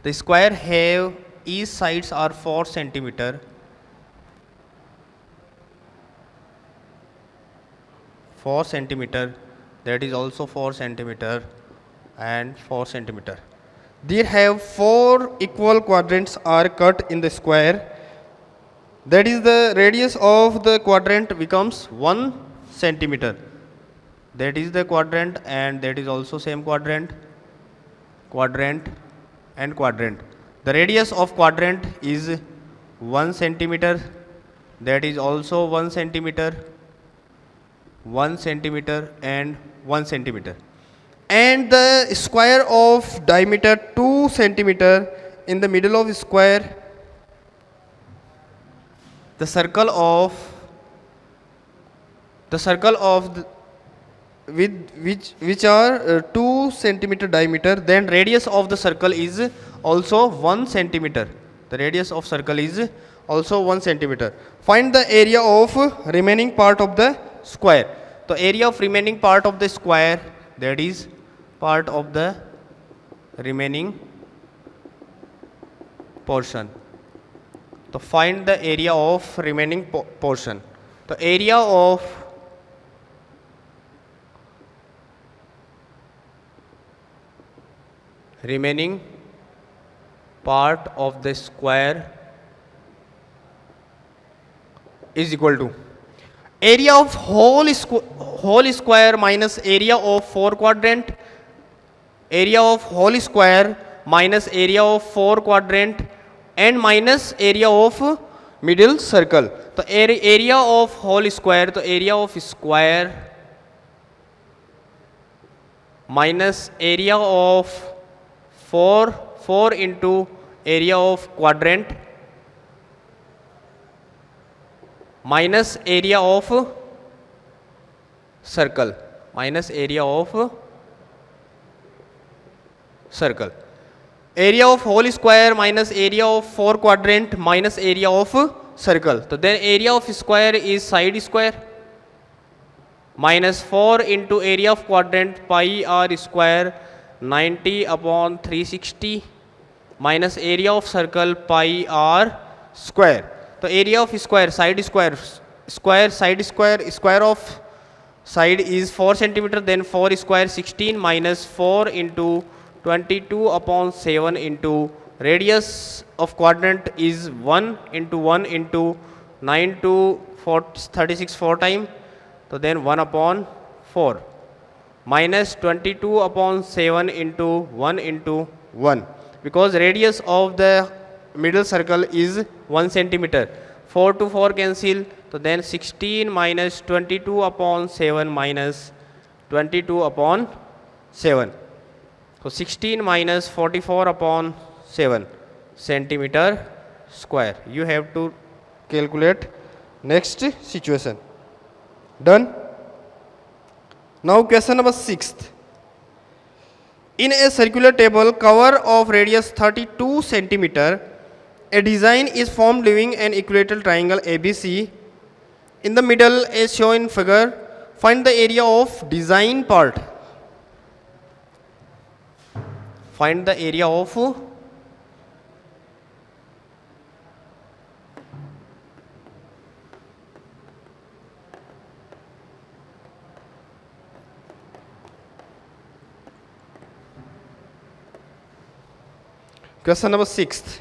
The square have each sides are 4 centimeter. 4 centimeter, that is also 4 centimeter and 4 centimeter. There have 4 equal quadrants are cut in the square. That is the radius of the quadrant becomes 1 centimeter. That is the quadrant and that is also same quadrant, quadrant and quadrant. The radius of quadrant is 1 centimeter. That is also 1 centimeter, 1 centimeter and 1 centimeter. And the square of diameter 2 centimeter in the middle of square. The circle of the, with which are 2 centimeter diameter, then radius of the circle is also 1 centimeter. The radius of circle is also 1 centimeter. Find the area of remaining part of the square. The area of remaining part of the square, that is part of the remaining portion. To find the area of remaining portion. The area of remaining part of the square is equal to area of whole square minus area of 4 quadrant, area of whole square minus area of 4 quadrant and minus area of middle circle. The area of whole square, the area of square minus area of 4 into area of quadrant minus area of circle, minus area of circle. Area of whole square minus area of 4 quadrant minus area of circle. So then area of square is side square minus 4 into area of quadrant pi r square 90 upon 360 minus area of circle pi r square. So area of square side square, square of side is 4 centimeter, then 4 square 16 minus 4 into 22 upon 7 into radius of quadrant is 1 into 9 to 36 4 time. So then 1 upon 4 minus 22 upon 7 into 1 into 1, because radius of the middle circle is 1 centimeter. 4 to 4 cancel. So then 16 minus 22 upon 7 minus 22 upon 7. So 16 minus 44 upon 7 centimeter square. You have to calculate next situation. Done? Now question number 6th. In a circular table cover of radius 32 centimeter, a design is formed leaving an equilateral triangle ABC. In the middle as shown in figure, find the area of design part. Find the area of question number 6th.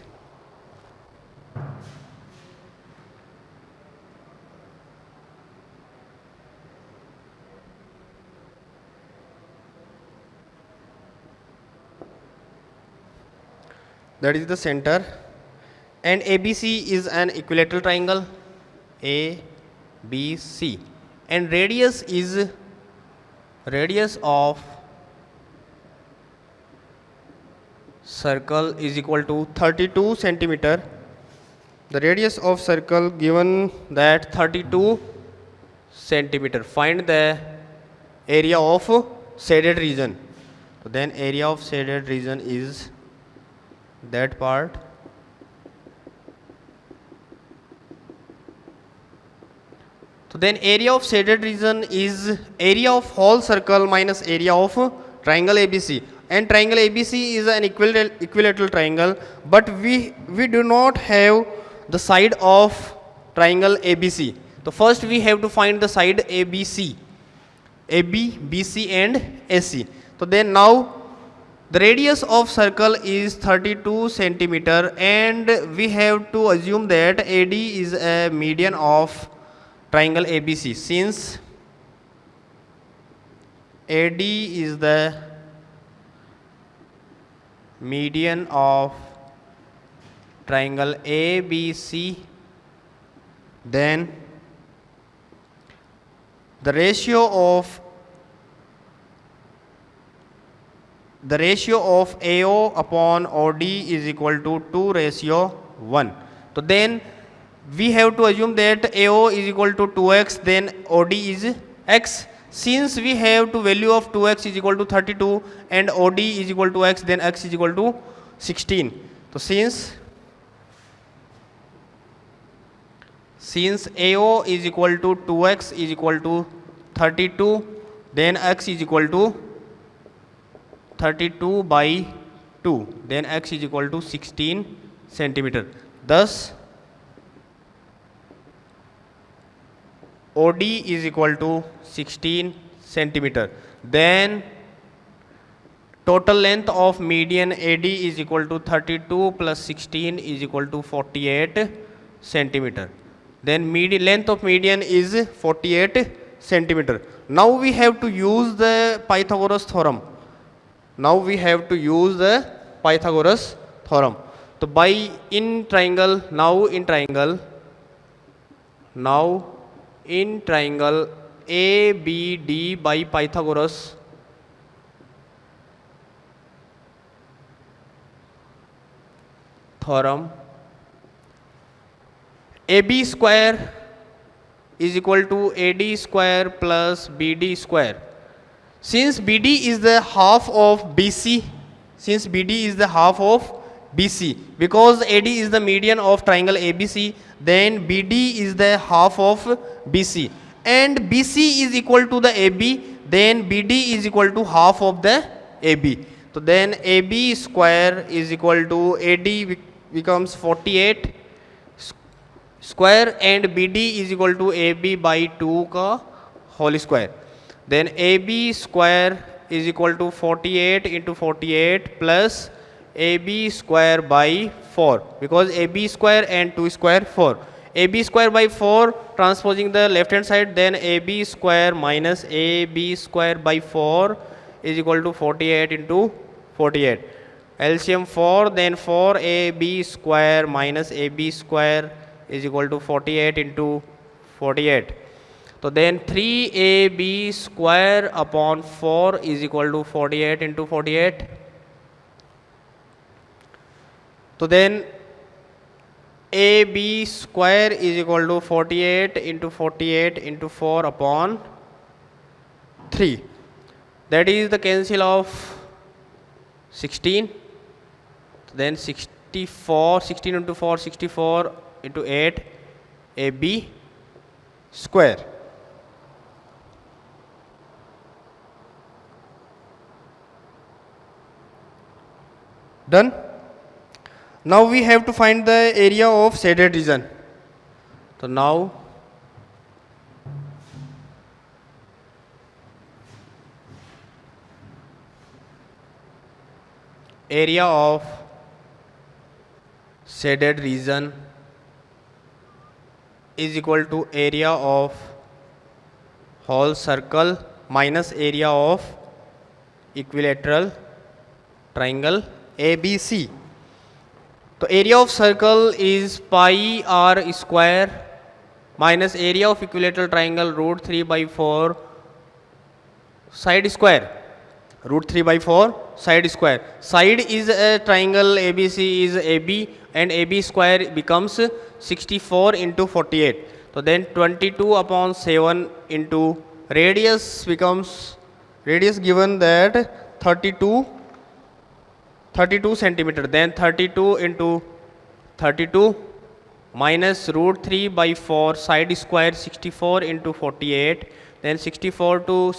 That is the center, and ABC is an equilateral triangle ABC, and radius is radius of circle is equal to 32 centimeter. The radius of circle given that 32 centimeter. Find the area of shaded region. So then area of shaded region is that part So then area of shaded region is area of whole circle minus area of triangle ABC. and triangle ABC is an equilateral triangle, but we do not have the side of triangle ABC. So first we have to find the side ABC, AB, BC and AC. So then now the radius of circle is 32 centimeter, and we have to assume that AD is a median of triangle ABC. Since AD is the median of triangle ABC, then the ratio of AO upon OD is equal to 2:1. So then we have to assume that AO is equal to 2x, then OD is x. Since we have to value of 2x is equal to 32 and OD is equal to x, then x is equal to 16. So since AO is equal to 2x is equal to 32, then x is equal to 32 by 2, then x is equal to 16 centimeter. Thus OD is equal to 16 centimeter. Then total length of median AD is equal to 32 plus 16 is equal to 48 centimeter. Then length of median is 48 centimeter. Now we have to use the Pythagoras theorem. So in triangle ABD by Pythagoras theorem, AB square is equal to AD square plus BD square. Since BD is the half of BC, because AD is the median of triangle ABC, then BD is the half of BC, and BC is equal to the AB, then BD is equal to half of the AB. So then AB square is equal to AD becomes 48 square, and BD is equal to AB by 2 ka whole square. Then AB square is equal to 48 into 48 plus AB square by 4, because AB square and 2 square 4. AB square by 4 transposing the left hand side, then AB square minus AB square by 4 is equal to 48 into 48. LCM 4, then 4AB square minus AB square is equal to 48 into 48. So then 3AB square upon 4 is equal to 48 into 48. So then AB square is equal to 48 into 48 into 4 upon 3. That is the cancel of 16. Then 64, 16 into 4, 64 into 8, AB square. Done. Now we have to find the area of shaded region. So now area of shaded region is equal to area of whole circle minus area of equilateral triangle ABC. So area of circle is pi r square minus area of equilateral triangle root 3 by 4 side square, root 3 by 4 side square. Side is a triangle ABC is AB, and AB square becomes 64 into 48. So then 22 upon 7 into radius becomes, radius given that 32 centimeter, then 32 into 32 minus root 3 by 4 side square 64 into 48, then 64 to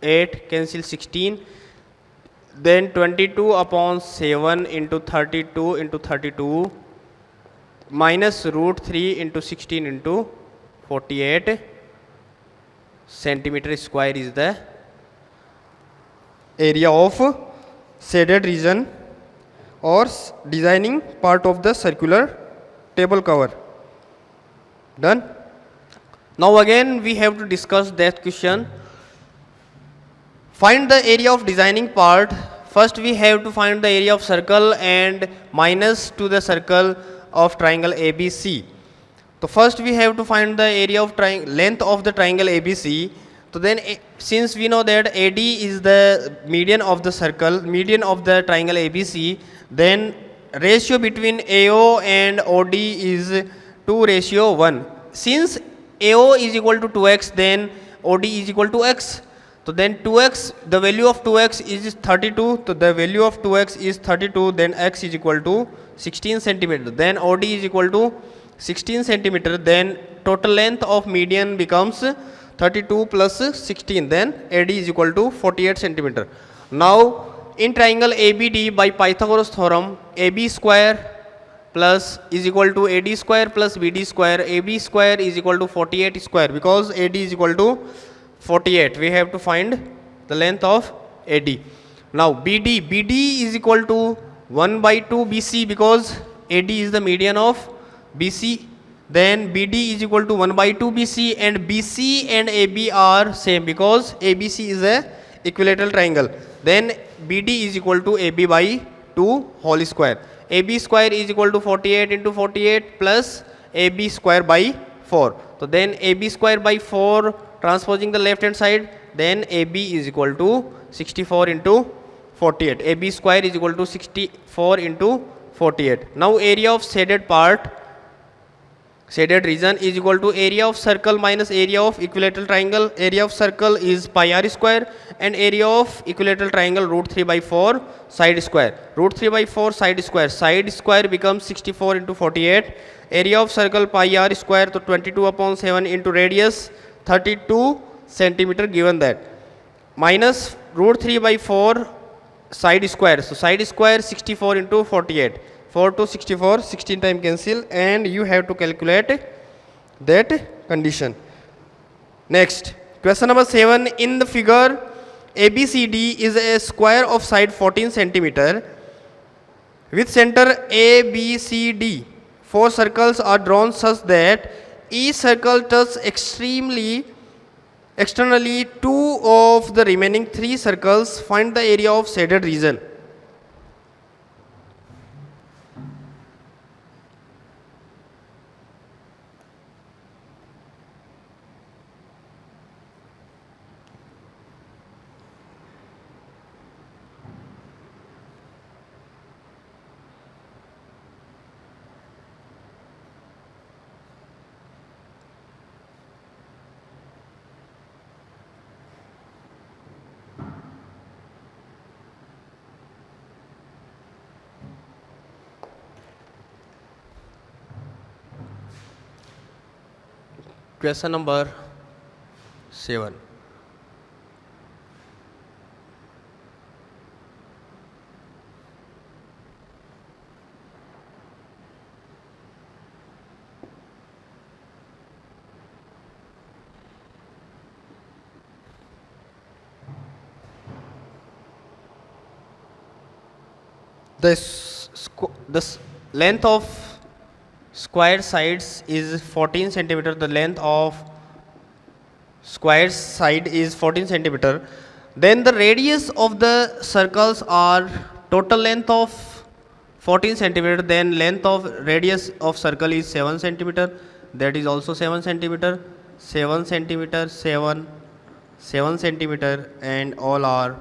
8 cancel 16, then 22 upon 7 into 32 into 32 minus root 3 into 16 into 48 centimeter square is the area of shaded region or designing part of the circular table cover. Done. Now again we have to discuss that question. Find the area of designing part. First we have to find the area of circle and minus to the circle of triangle ABC. So first we have to find the area of length of the triangle ABC. So then since we know that AD is the median of the circle, median of the triangle ABC, then ratio between AO and OD is 2:1. Since AO is equal to 2x, then OD is equal to x. So then 2x, the value of 2x is 32. So the value of 2x is 32. Then x is equal to 16 centimeter. Then OD is equal to 16 centimeter. Then total length of median becomes 32 plus 16. Then AD is equal to 48 centimeter. Now in triangle ABD by Pythagoras theorem, AB square plus is equal to AD square plus BD square. AB square is equal to 48 square, because AD is equal to 48. We have to find the length of AD. Now BD is equal to 1 by 2 BC, because AD is the median of BC. Then BD is equal to 1 by 2 BC, and BC and AB are same because ABC is a equilateral triangle. Then BD is equal to AB by 2 whole square. AB square is equal to 48 into 48 plus AB square by 4. So then AB square by 4 transposing the left hand side, then AB is equal to 64 into 48. AB square is equal to 64 into 48. Now area of shaded part, shaded region is equal to area of circle minus area of equilateral triangle. Area of circle is pi r square and area of equilateral triangle root 3 by 4 side square. Root 3 by 4 side square. Side square becomes 64 into 48. Area of circle pi r square, so 22 upon 7 into radius 32 centimeter given that. Minus root 3 by 4 side square. So side square 64 into 48. 4 to 64, 16 time cancel, and you have to calculate that condition. Next, question number 7. In the figure, ABCD is a square of side 14 centimeter with center ABCD. 4 circles are drawn such that each circle touches externally 2 of the remaining 3 circles. Find the area of shaded region. Question number 7. The length of square sides is 14 centimeter. The length of square side is 14 centimeter. Then the radius of the circles are total length of 14 centimeter. Then length of radius of circle is 7 centimeter. That is also 7 centimeter. 7 centimeter, 7 centimeter, and all are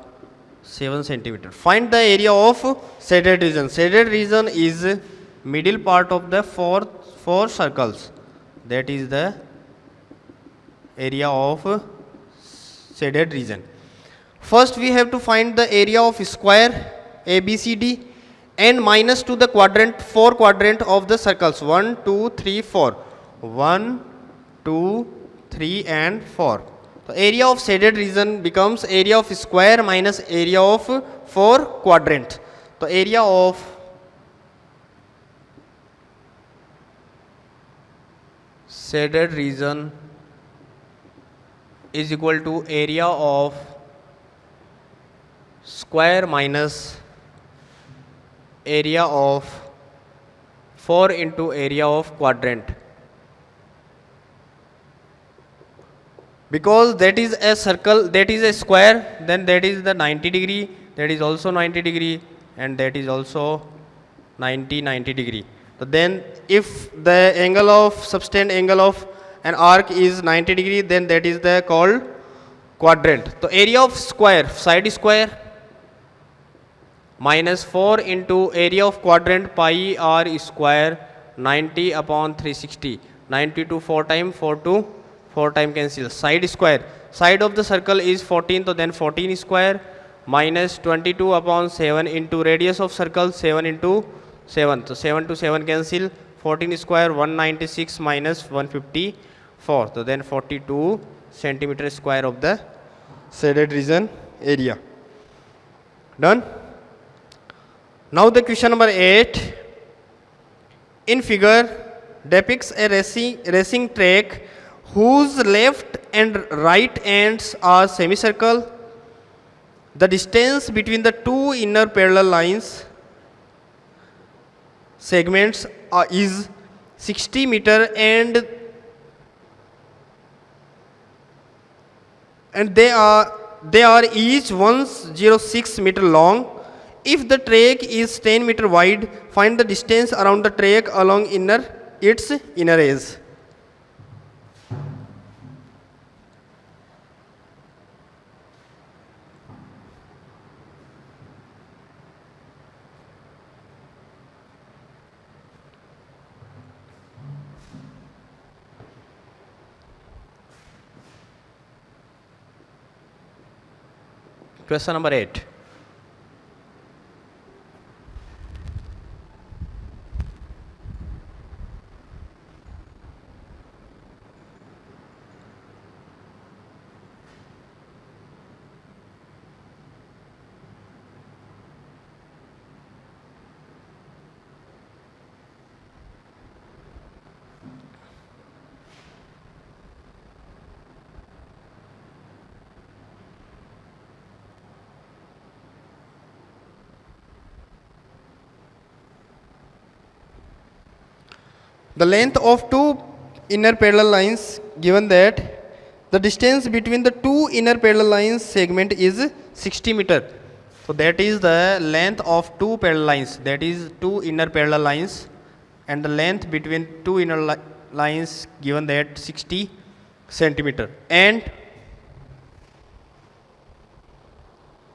7 centimeter. Find the area of shaded region. Shaded region is middle part of the four circles. That is the area of shaded region. First we have to find the area of square ABCD and minus to the quadrant, 4 quadrant of the circles 1, 2, 3, 4. 1, 2, 3 and 4. So area of shaded region becomes area of square minus area of 4 quadrant. तो area of shaded region is equal to area of square minus area of 4 into area of quadrant, because that is a circle, that is a square, then that is the 90 degree, that is also 90 degree, and that is also 90 degree. So then if the angle of subtend angle of an arc is 90 degree, then that is the called quadrant. So area of square, side square, minus 4 into area of quadrant pi r square 90 upon 360. 90 to 4 time, 4 to 4 time cancel. Side square, side of the circle is 14, so then 14 square minus 22 upon 7 into radius of circle 7 into 7. So 7 to 7 cancel. 14 square 196 minus 154. So then 42 centimeter square of the shaded region area. Done? Now the question number 8. In figure depicts a racing track whose left and right ends are semicircle. The distance between the two inner parallel lines segments is 60 meter and they are each 106 meter long. If the track is 10 meter wide, find the distance around the track along its inner edge. Question number 8. The length of two inner parallel lines, given that the distance between the two inner parallel lines segment is 60 meter. So that is the length of two parallel lines, that is two inner parallel lines, and the length between two inner lines given that 60 centimeter, and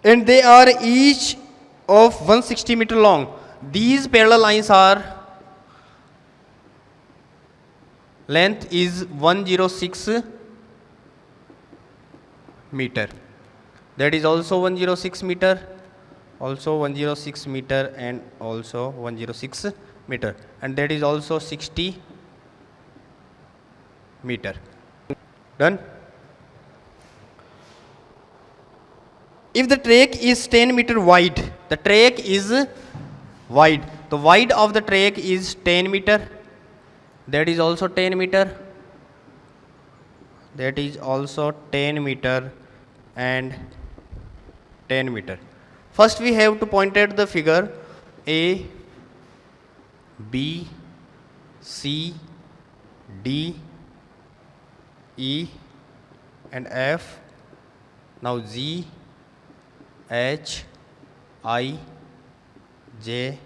they are each of 160 meter long. These parallel lines are length is 106 meter, that is also 106 meter, also 106 meter, and also 106 meter, and that is also 60 meter. Done? If the track is 10 meter wide, the track is wide, the wide of the track is 10 meter, that is also 10 meter, that is also 10 meter and 10 meter. First we have to point at the figure A, B, C, D, E and F. Now G, H, I, J,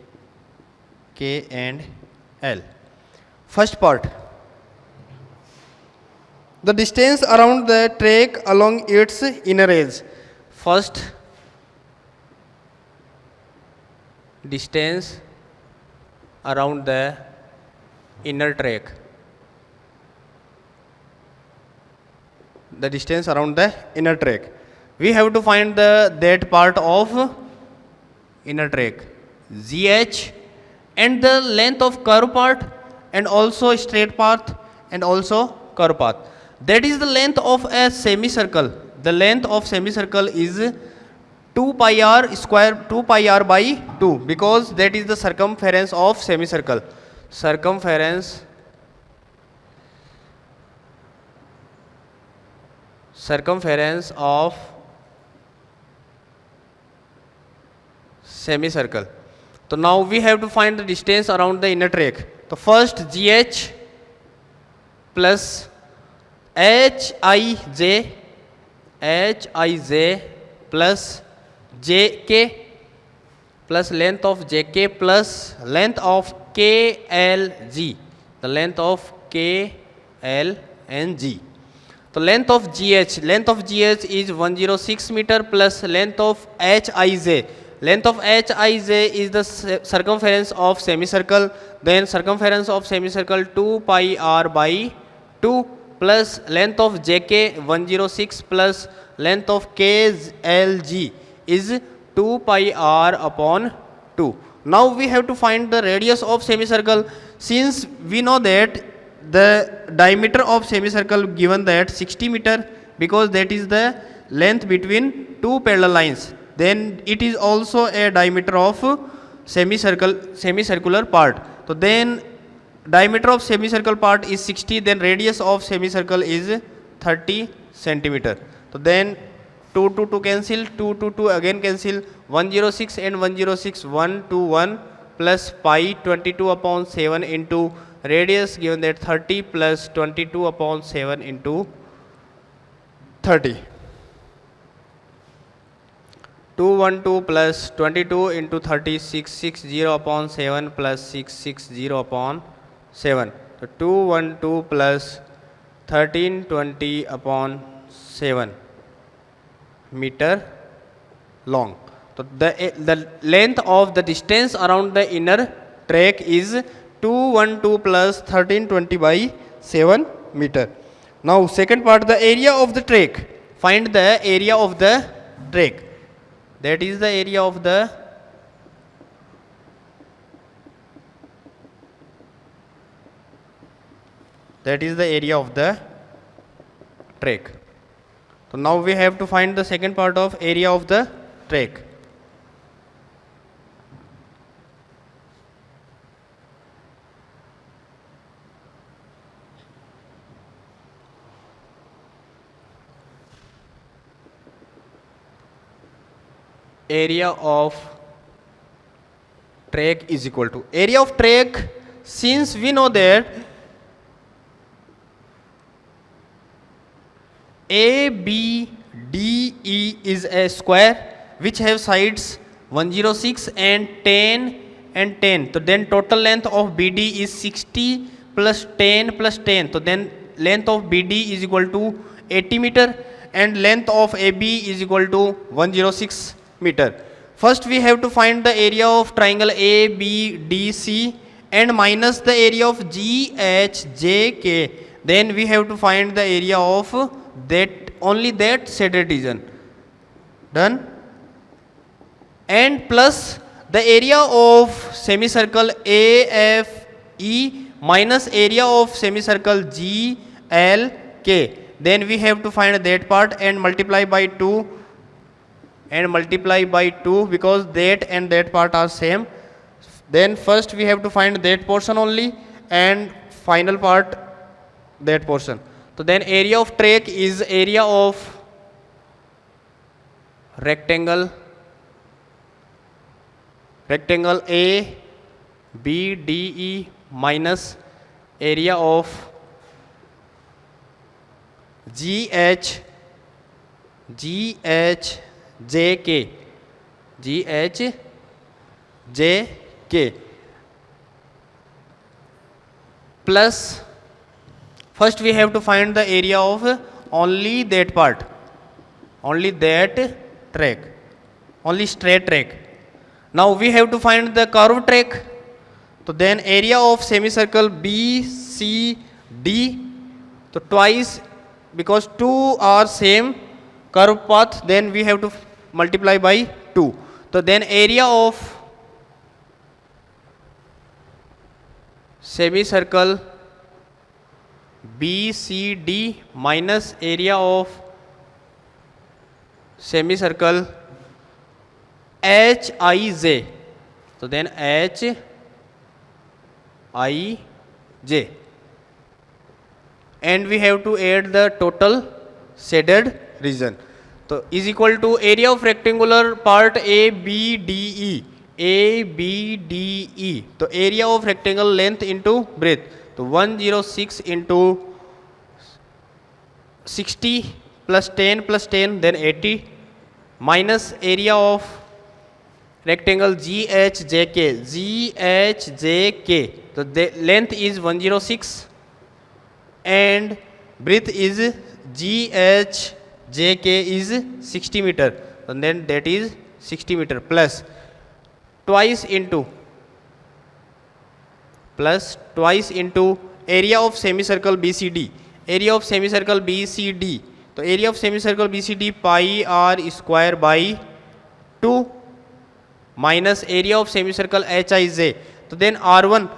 K and L. First part, the distance around the track along its inner edge. First, distance around the inner track. The distance around the inner track. We have to find that part of inner track, ZH, and the length of curve part, and also straight path, and also curve path. That is the length of a semicircle. The length of semicircle is 2 pi r square 2 pi r by 2 because that is the circumference of semicircle. Circumference of semicircle. So now we have to find the distance around the inner track. So first GH plus Hij plus JK plus length of JK plus length of KLG, the length of KL and G. So length of GH is 106 meter plus length of Hij. Length of Hij is the circumference of semicircle. Then circumference of semicircle 2 pi r by 2 plus length of JK 106 plus length of KLG is 2 pi r upon 2. Now we have to find the radius of semicircle. Since we know that the diameter of semicircle given that 60 meter because that is the length between two parallel lines, then it is also a diameter of semicircular part. So then diameter of semicircle part is 60, then radius of semicircle is 30 centimeter. So then 2 to 2 cancel, 2 to 2 again cancel, 106 and 106 1 to 1 plus pi 22 upon 7 into radius given that 30 plus 22 upon 7 into 30. 212 plus 22 into 30 660 upon 7 plus 660 upon 7. So 212 plus 1320 upon 7 meter long. So the length of the distance around the inner track is 212 plus 1320 by 7 meter. Now second part, the area of the track. Find the area of the track. That is the area of the track. So now we have to find the second part of area of the track. Area of track is equal to area of track. Since we know that ABDE is a square which have sides 106 and 10 and 10. So then total length of BD is 60 plus 10 plus 10. So then length of BD is equal to 80 meter and length of AB is equal to 106 meter. First we have to find the area of triangle ABDC and minus the area of GHJK. Then we have to find the area of that shaded region. Done. And plus the area of semicircle AFE minus area of semicircle GLK. Then we have to find that part and multiply by 2 because that and that part are same. Then first we have to find that portion only and final part that portion. So then area of track is area of rectangle ABDE minus area of GHJK plus first we have to find the area of only that part, only that track, only straight track. Now we have to find the curved track. So then area of semicircle BCD, so twice because two are same curved path, then we have to multiply by 2. So then area of semicircle BCD minus area of semicircle Hij. So then Hij, and we have to add the total shaded region. So is equal to area of rectangular part ABDE. ABDE. So area of rectangle length into breadth. So 106 into 60 plus 10 plus 10, then 80, minus area of rectangle GHJK. GHJK. So the length is 106 and breadth is GHJK is 60 meter, and then that is 60 meter plus twice into area of semicircle BCD. Area of semicircle BCD. So area of semicircle BCD pi r square by 2 minus area of semicircle Hij. So then R1,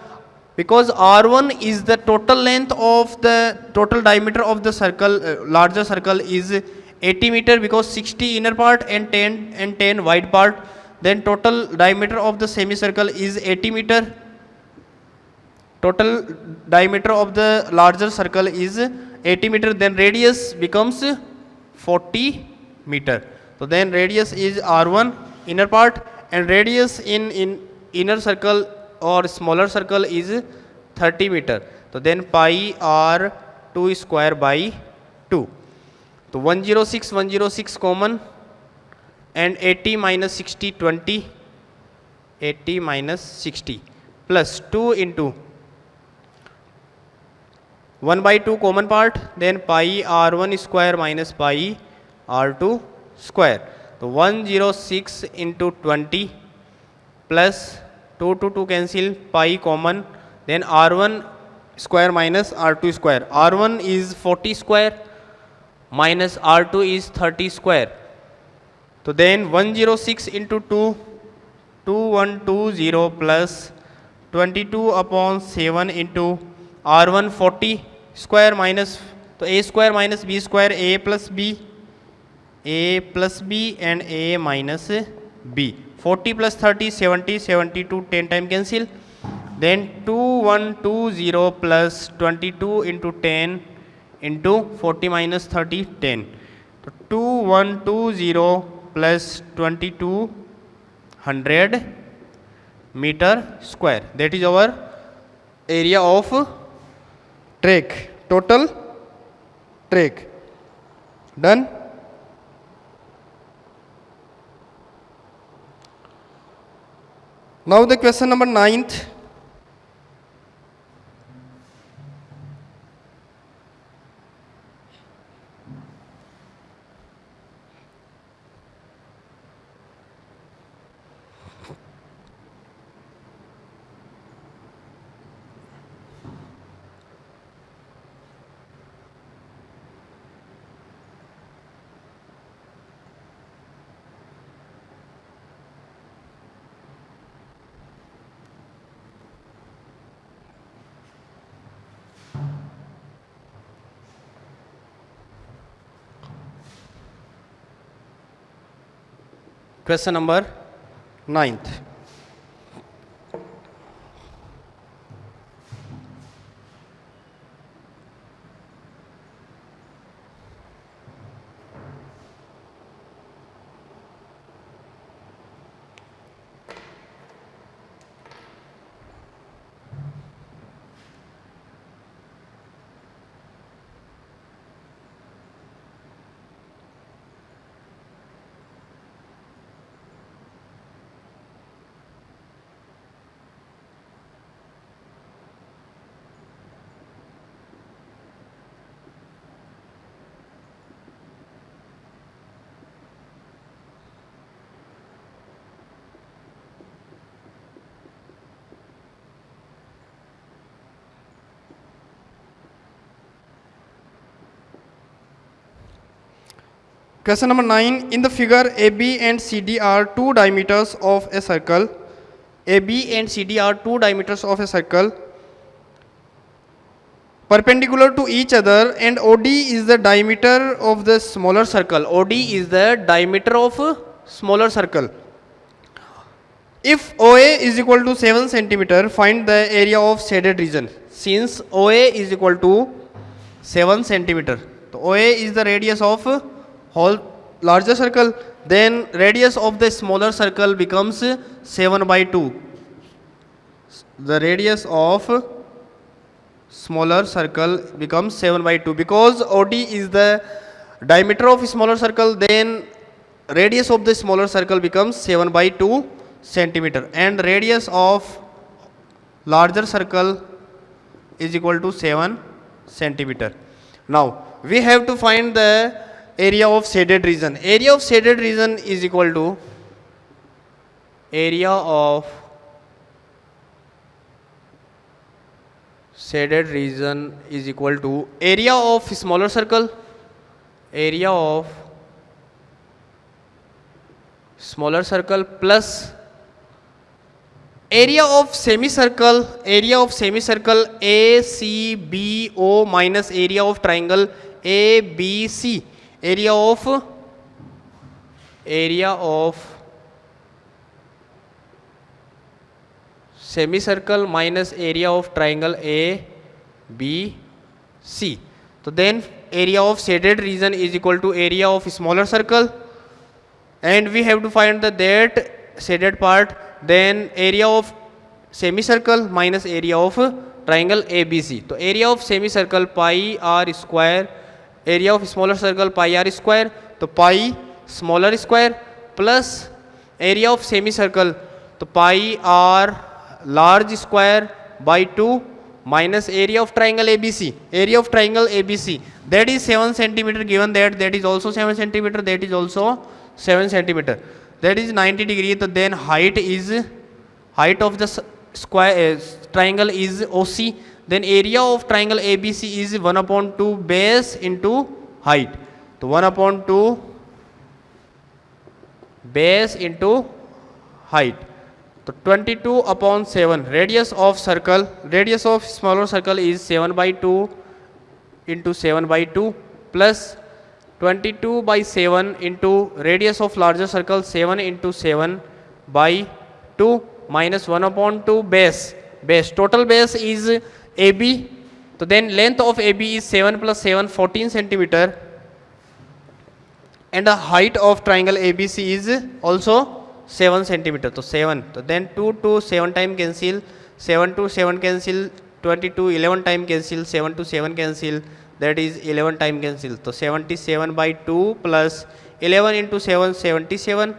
because R1 is the total length of the total diameter of the circle, larger circle is 80 meter, because 60 inner part and 10 wide part, then total diameter of the semicircle is 80 meter. Total diameter of the larger circle is 80 meter, then radius becomes 40 meter. So then radius is R1 inner part, and radius in inner circle or smaller circle is 30 meter. So then pi r2 square by 2. So 106 common, and 80 minus 60 20. 80 minus 60 plus 2 into 1 by 2 common part, then pi r1 square minus pi r2 square. So 106 into 20 plus 2 to 2 cancel, pi common, then r1 square minus r2 square. R1 is 40 square minus r2 is 30 square. So then 106 into 2, 2120 plus 22 upon 7 into r1 40 square minus, so a square minus b square, a plus b and a minus b. 40 plus 30 70, 72 10 time cancel, then 2120 plus 22 into 10 into 40 minus 30 10. So 2120 plus 2200 meter square. That is our area of track, total track. Done. Now the question number 9th. Question number 9th. Question number 9. In the figure, AB and CD are two diameters of a circle. AB and CD are two diameters of a circle perpendicular to each other, and OD is the diameter of the smaller circle. OD is the diameter of a smaller circle. If OA is equal to 7 centimeter, find the area of shaded region. Since OA is equal to 7 centimeter, so OA is the radius of whole larger circle, then radius of the smaller circle becomes 7 by 2. The radius of smaller circle becomes 7 by 2, because OD is the diameter of smaller circle, then radius of the smaller circle becomes 7 by 2 centimeter, and radius of larger circle is equal to 7 centimeter. Now we have to find the area of shaded region. Area of shaded region is equal to area of shaded region is equal to area of smaller circle, area of smaller circle plus area of semicircle, area of semicircle ACBO minus area of triangle ABC, area of semicircle minus area of triangle ABC. So then area of shaded region is equal to area of smaller circle, and we have to find that shaded part, then area of semicircle minus area of triangle ABC. So area of semicircle pi r square, area of smaller circle pi r square, so pi smaller square plus area of semicircle, so pi r large square by 2 minus area of triangle ABC. Area of triangle ABC, that is 7 centimeter, given that is also 7 centimeter, that is also 7 centimeter, that is 90 degree. So then height of the square triangle is OC, then area of triangle ABC is 1 upon 2 base into height. So 1 upon 2 base into height. So 22 upon 7, radius of circle, radius of smaller circle is 7 by 2 into 7 by 2 plus 22 by 7 into radius of larger circle 7 into 7 by 2 minus 1 upon 2 base. Total base is AB. So then length of AB is 7 plus 7, 14 centimeter, and the height of triangle ABC is also 7 centimeter. So 7. So then 2 to 7 time cancel, 7 to 7 cancel, 22 11 time cancel, 7 to 7 cancel, that is 11 time cancel. So 77 by 2 plus 11 into 7 77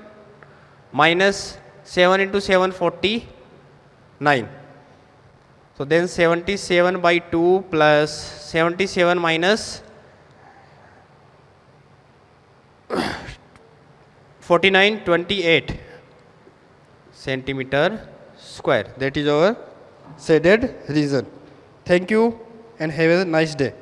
minus 7 into 7 49. So then 77 by 2 plus 77 minus 49, 28 centimeter square. That is our shaded region. Thank you and have a nice day.